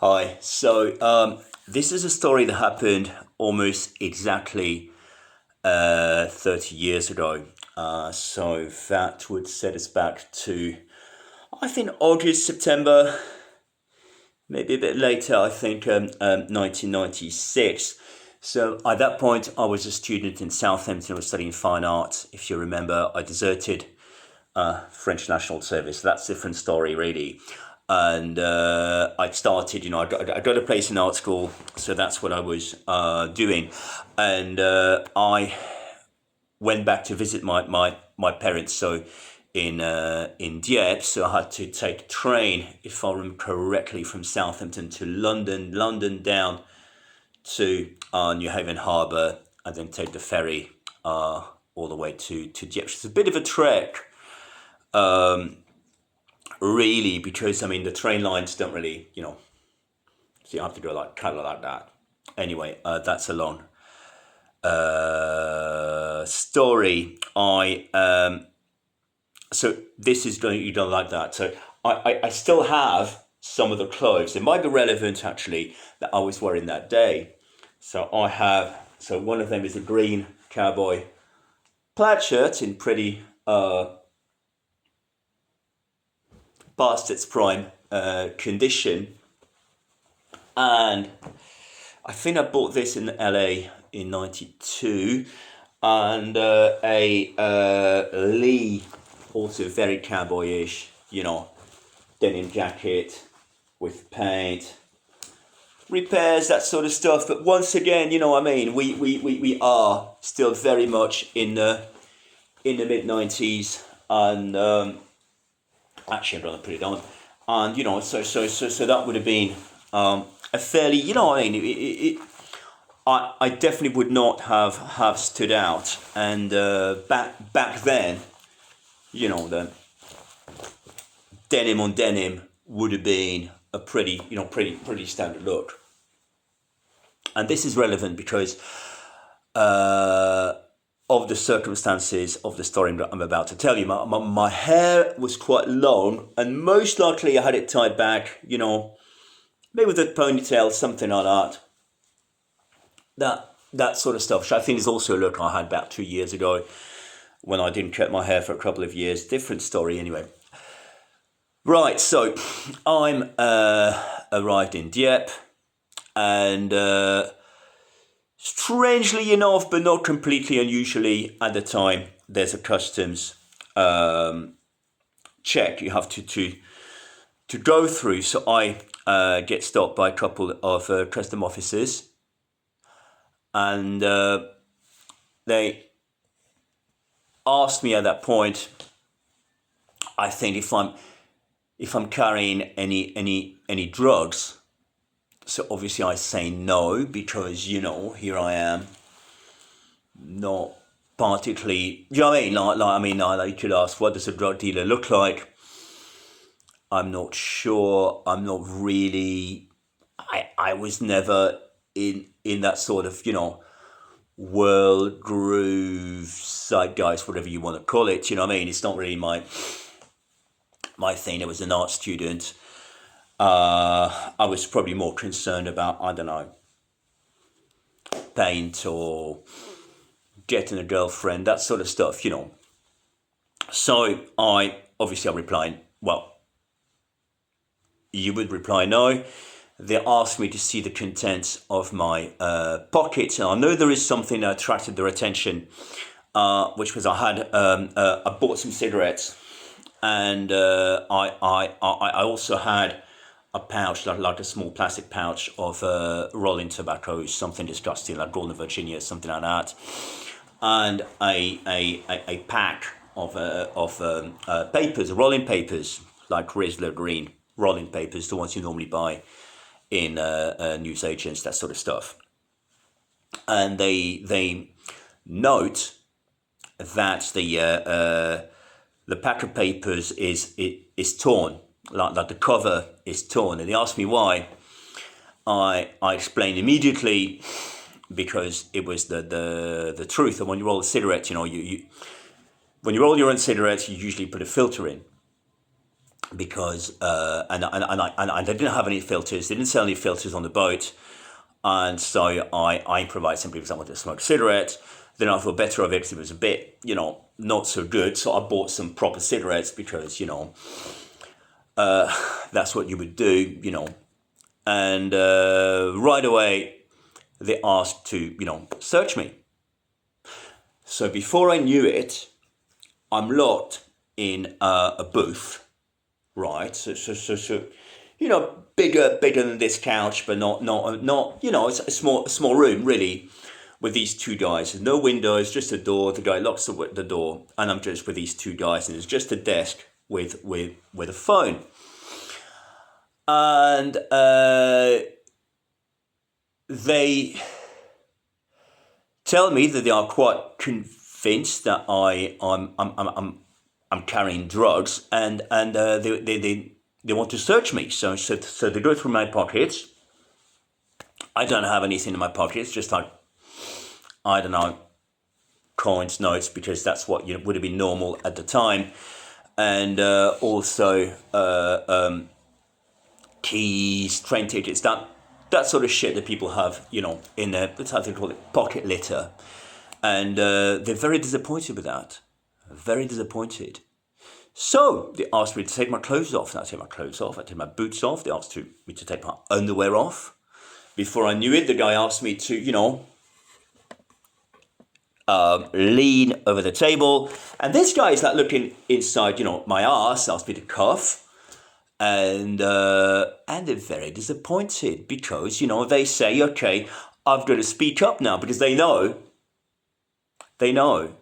Hi. This is a story that happened almost exactly 30 years ago. That would set us back to, I think, August, September, maybe a bit later, I think 1996. So at that point, I was a student in Southampton. I was studying fine art. If you remember, I deserted French National Service. That's a different story, really. And I started, I got a place in art school, so that's what I was doing. And I went back to visit my parents, so in Dieppe, so I had to take a train, if I remember correctly, from Southampton to London, London down to New Haven Harbour, and then take the ferry all the way to Dieppe. It's a bit of a trek, really, because I mean the train lines don't really, so you have to go like kind of like that. Anyway, that's a long story. So this is going you don't like that. So I still have some of the clothes. It might be relevant actually that I was wearing that day. So one of them is a green cowboy plaid shirt in pretty past its prime condition, and I think I bought this in LA in '92, and a Lee, also very cowboyish, denim jacket with paint, repairs, that sort of stuff. But once again, you know what I mean, we are still very much in the mid 90s, and actually I'd rather put it on. And so that would have been a fairly, what I mean, I definitely would not have stood out. And back then, the denim on denim would have been a pretty standard look. And this is relevant because of the circumstances of the story that I'm about to tell you. My hair was quite long, and most likely I had it tied back, maybe with a ponytail, something like that. That sort of stuff, which I think is also a look I had about 2 years ago when I didn't cut my hair for a couple of years. Different story anyway. Right, so I'm arrived in Dieppe, and strangely enough, but not completely unusually at the time, there's a customs check you have to go through. So I get stopped by a couple of custom officers, and they asked me at that point, I think, if I'm carrying any drugs. So obviously I say no, because here I am, not particularly. You know what I mean? Like you could ask, what does a drug dealer look like? I'm not sure. I'm not really. I was never in that sort of world groove zeitgeist, whatever you want to call it. You know what I mean? It's not really my thing. I was an art student. I was probably more concerned about, I don't know, paint or getting a girlfriend, that sort of stuff. So I replied, well, you would reply no. They asked me to see the contents of my pockets, and I know there is something that attracted their attention, which was I bought some cigarettes, and I also had a pouch, like a small plastic pouch of rolling tobacco, something disgusting, like Golden Virginia, something like that, and a pack of papers, rolling papers, like Rizzler Green rolling papers, the ones you normally buy in newsagents, that sort of stuff. And they note that the pack of papers is torn, like the cover is torn, and they asked me why. I explained immediately, because it was the truth. And when you roll a cigarette, you when you roll your own cigarettes, you usually put a filter in. because and they didn't have any filters. They didn't sell any filters on the boat, and so I improvised simply because I wanted to smoke a cigarette. Then I thought better of it because it was a bit, not so good. So I bought some proper cigarettes because, that's what you would do, And right away, they asked to, search me. So before I knew it, I'm locked in a booth, right? So, bigger than this couch, but not. It's a small room really, with these two guys. There's no windows, just a door. The guy locks the door, and I'm just with these two guys, and there's just a desk with a phone, and they tell me that they are quite convinced that I'm carrying drugs, and they want to search me. So they go through my pockets. I don't have anything in my pockets, just like, I don't know, coins, notes, because that's what would have been normal at the time, and also keys, train tickets, that sort of shit that people have, in their, that's how they call it, pocket litter, and they're very disappointed with that, very disappointed. So they asked me to take my clothes off, and I take my clothes off, I take my boots off. They asked me to take my underwear off. Before I knew it, the guy asked me to, lean over the table, and this guy is like looking inside, my ass, asked me to cuff, and they're very disappointed because they say, okay, I've got to speak up now because they know that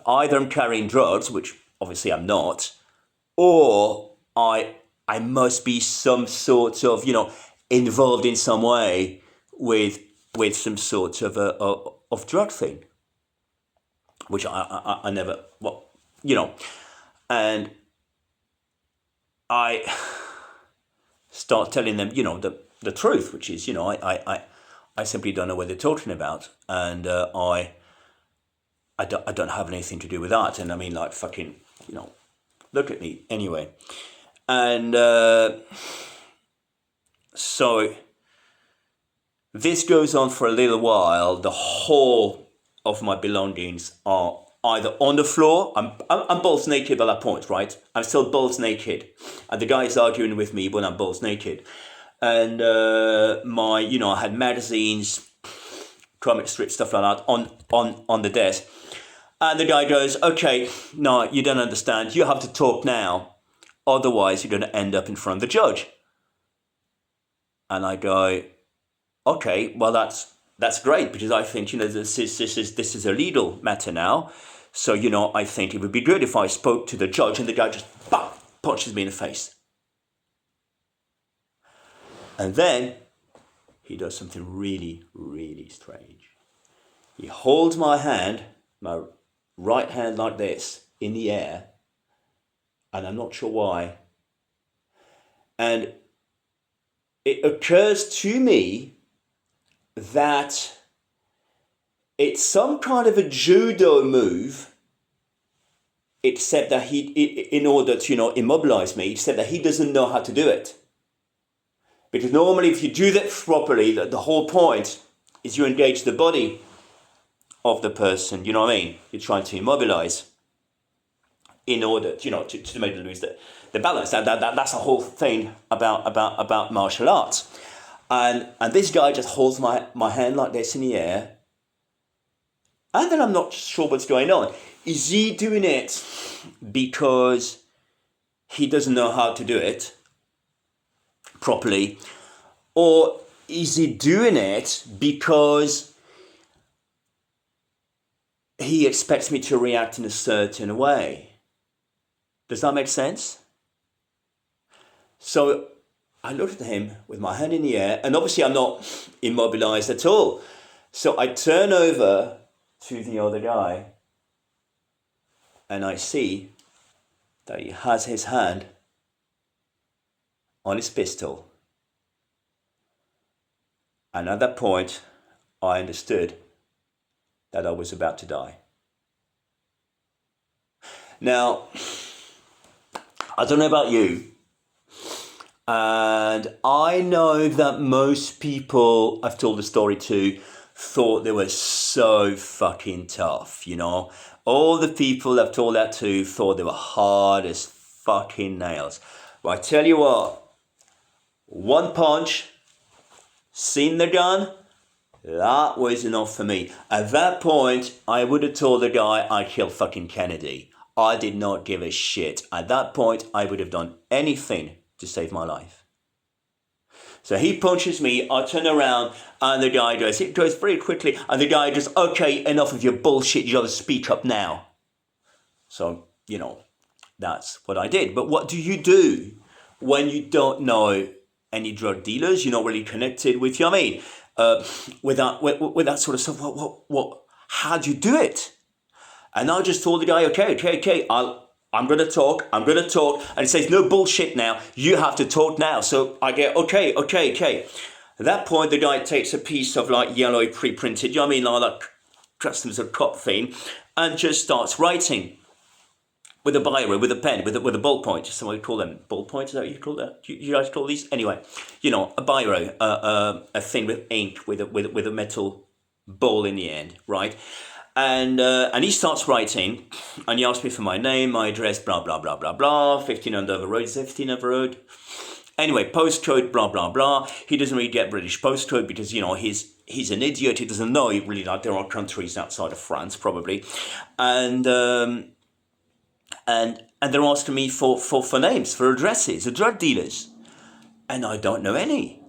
either I'm carrying drugs, which obviously I'm not, or I must be some sort of involved in some way with some sort of drug thing, which I never, and I start telling them, the truth, which is, I simply don't know what they're talking about, and I don't have anything to do with that, and I mean, like, fucking, look at me anyway, and so this goes on for a little while. The whole of my belongings are either on the floor. I'm balls naked by that point, right? I'm still balls naked, and the guy is arguing with me when I'm balls naked, and I had magazines, comic strips, stuff like that on the desk, and the guy goes, "Okay, no, you don't understand. You have to talk now, otherwise you're going to end up in front of the judge." And I go, "Okay, well that's great, because I think this is a legal matter now. So I think it would be good if I spoke to the judge." And the guy just punches me in the face. And then he does something really, really strange. He holds my hand, my right hand, like this in the air, and I'm not sure why. And it occurs to me that it's some kind of a judo move, except that in order to immobilize me, except that he doesn't know how to do it. Because normally, if you do that properly, the whole point is you engage the body of the person. You know what I mean? You're trying to immobilize in order to make them lose the balance. That's the whole thing about martial arts. And this guy just holds my hand like this in the air. And then I'm not sure what's going on. Is he doing it because he doesn't know how to do it properly? Or is he doing it because he expects me to react in a certain way? Does that make sense? So I looked at him with my hand in the air, and obviously I'm not immobilized at all. So I turn over to the other guy, and I see that he has his hand on his pistol. And at that point, I understood that I was about to die. Now, I don't know about you, and I know that most people I've told the story to thought they were so fucking tough, you know? All the people I've told that to thought they were hard as fucking nails. But I tell you what, one punch, seen the gun, that was enough for me. At that point, I would have told the guy I killed fucking Kennedy. I did not give a shit. At that point, I would have done anything to save my life. So he punches me, I turn around, and the guy goes, it goes very quickly, and the guy goes, okay, enough of your bullshit, you gotta speak up now. So, you know, that's what I did. But what do you do when you don't know any drug dealers, you're not really connected with, you know what I mean? With that sort of stuff, how do you do it? And I just told the guy, okay, I'm going to talk. And he says, no bullshit now. You have to talk now. So I get, okay. At that point, the guy takes a piece of like yellow pre-printed, you know what I mean, like that customs of cop thing, and just starts writing with a biro, with a pen, with a ballpoint. Just what you call them, ballpoint. Is that what you call that? You guys call these? Anyway, you know, a biro, a thing with ink with a metal ball in the end, right? And he starts writing, and he asks me for my name, my address, blah blah blah blah blah. 15 Andover Road. Is it 15 Andover Road? Anyway, postcode, blah blah blah. He doesn't really get British postcode because, you know, he's an idiot. He doesn't know really that there are countries outside of France probably, and they're asking me for names, for addresses, of drug dealers, and I don't know any,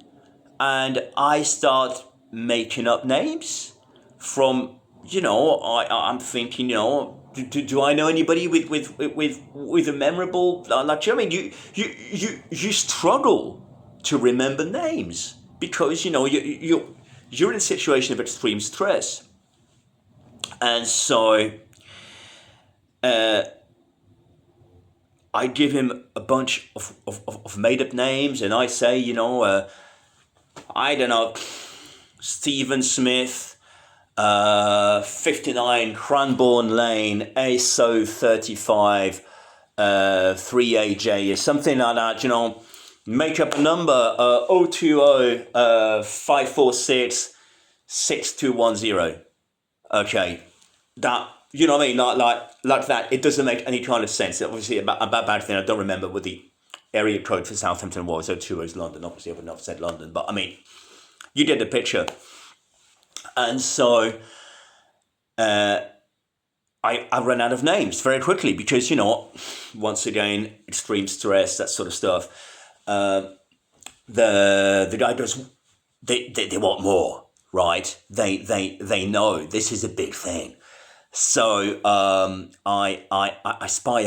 and I start making up names from. You know, I'm thinking, you know, do I know anybody with a memorable like? I mean, you struggle to remember names because, you know, you're in a situation of extreme stress, and so I give him a bunch of made up names, and I say, you know, I don't know, Stephen Smith. 59 Cranbourne Lane, ASO 35, 3AJ, or something like that, you know, make up a number, 020 546 6210. Okay, that, you know what I mean, like that, it doesn't make any kind of sense. Obviously, a bad thing, I don't remember what the area code for Southampton was. 020 is London, obviously I would not have said London, but I mean, you get the picture. And so I ran out of names very quickly because, you know, once again, extreme stress, that sort of stuff. The guy goes, they want more, right? They know this is a big thing. So I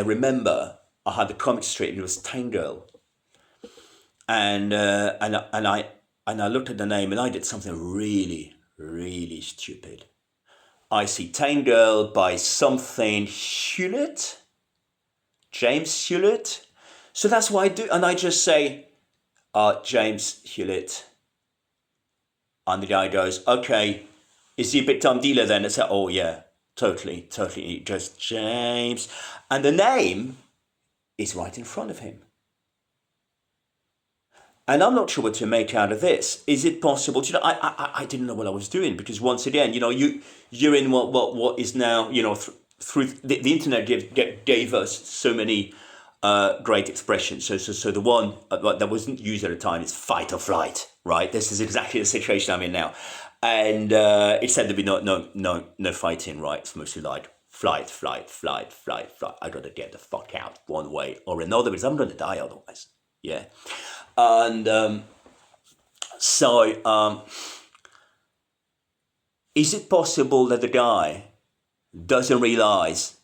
remember I had the comic strip and it was Tango, and I looked at the name and I did something really stupid. I see Tango by something Hewlett, James Hewlett. So that's what I do, and I just say, James Hewlett. And the guy goes, okay, is he a big time dealer then? I said, oh yeah, totally, just James. And the name is right in front of him. And I'm not sure what to make out of this. Is it possible? You know, I didn't know what I was doing because once again, you know, you're in what is now, you know, through the internet gave us so many great expressions. So the one that wasn't used at the time is fight or flight, right? This is exactly the situation I'm in now, and it said there'd be no fighting, right? It's mostly like flight. I gotta get the fuck out one way or another because I'm gonna die otherwise. Yeah. And so is it possible that the guy doesn't realize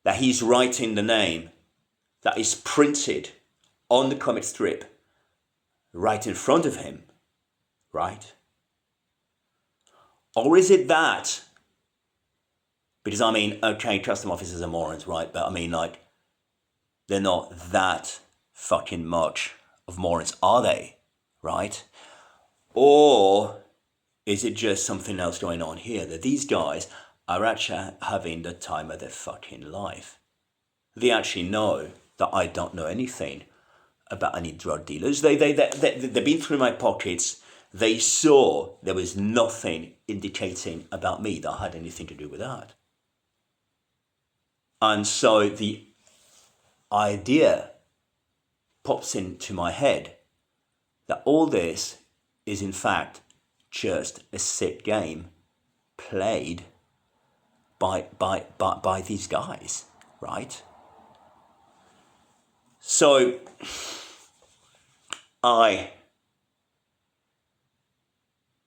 that he's writing the name that is printed on the comic strip right in front of him, right? Or is it that, because I mean, okay, custom officers are morons, right? But I mean, like, they're not that fucking much of morons, are they? Right? Or is it just something else going on here? That these guys are actually having the time of their fucking life. They actually know that I don't know anything about any drug dealers. They've been through my pockets. They saw there was nothing indicating about me that had anything to do with that. And so the idea pops into my head that all this is in fact just a sick game played by these guys, right? So I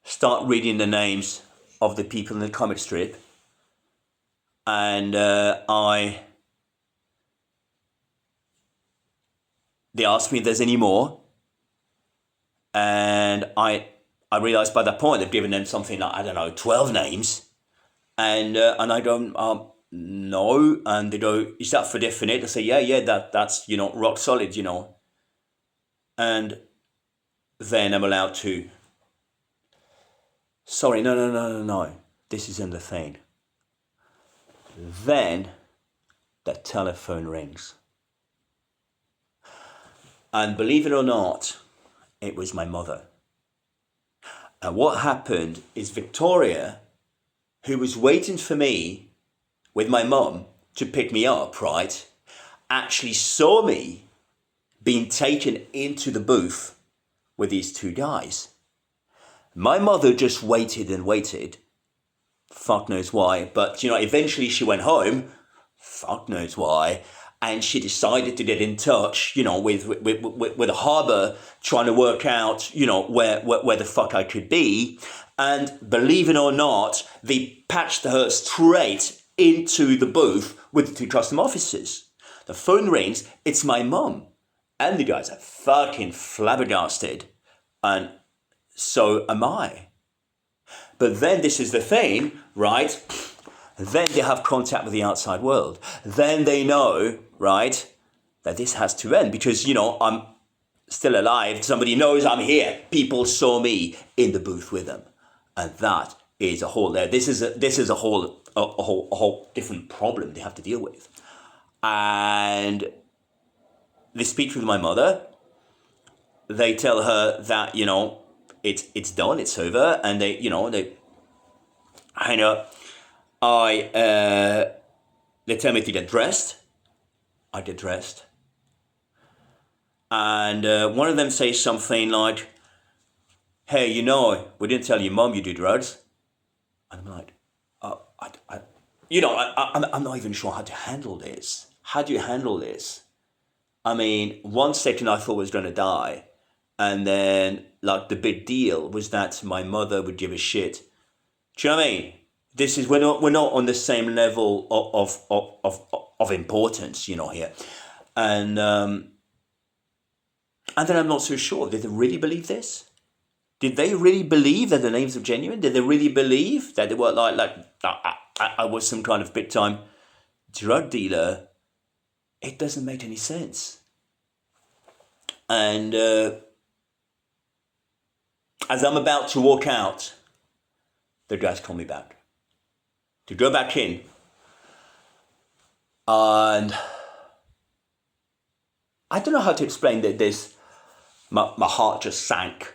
start reading the names of the people in the comic strip, and they asked me if there's any more, and I realized by that point they've given them something like, I don't know, 12 names, and I don't no, and they go, is that for definite? I say, yeah, that's rock solid, and then I'm allowed to. Sorry, no. This isn't the thing. Then the telephone rings. And believe it or not, it was my mother. And what happened is Victoria, who was waiting for me with my mum to pick me up, right, actually saw me being taken into the booth with these two guys. My mother just waited and waited. Fuck knows why. But, eventually she went home. Fuck knows why. And she decided to get in touch, with the harbour, trying to work out, where the fuck I could be. And believe it or not, they patched her straight into the booth with the two custom officers. The phone rings. It's my mum. And the guys are fucking flabbergasted. And so am I. But then this is the thing, right? Then they have contact with the outside world. Then they know, right, that this has to end because, I'm still alive. Somebody knows I'm here. People saw me in the booth with them. And that is a whole, this is a whole different problem they have to deal with. And they speak with my mother. They tell her that, it's done, it's over, and they tell me to get dressed. I get dressed, and one of them says something like, "Hey, we didn't tell your mum you do drugs," and I'm like, I'm not even sure how to handle this. How do you handle this? I mean, 1 second I thought I was going to die. And then, the big deal was that my mother would give a shit. Do you know what I mean? This is we're not on the same level of importance, here. And then I'm not so sure. Did they really believe this? Did they really believe that the names were genuine? Did they really believe that they were I was some kind of big time drug dealer? It doesn't make any sense. And as I'm about to walk out, the guys call me back to go back in. And I don't know how to explain that my heart just sank,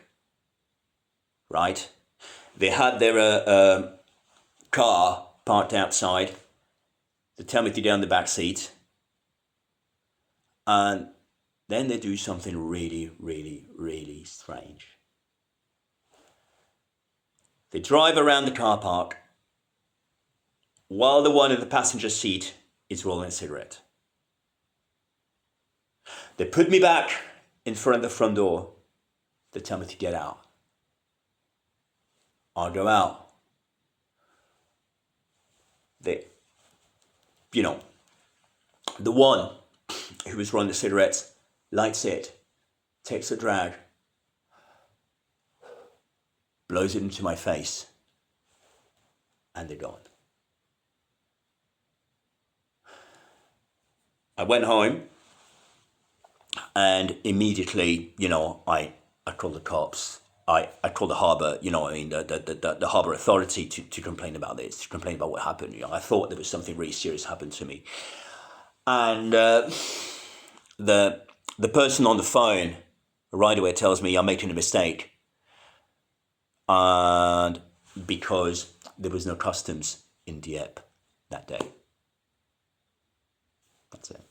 right? They had their car parked outside. They tell me to get on the back seat. And then they do something really, really, really strange. They drive around the car park while the one in the passenger seat is rolling a cigarette. They put me back in front of the front door. They tell me to get out. I'll go out. The one who was rolling the cigarettes lights it, takes a drag, blows it into my face, and they're gone. I went home, and immediately, I called the cops. I called the harbour, the harbour authority to complain about this, to complain about what happened. I thought there was something really serious happened to me. And the person on the phone right away tells me I'm making a mistake, and because there was no customs in Dieppe that day. That's it.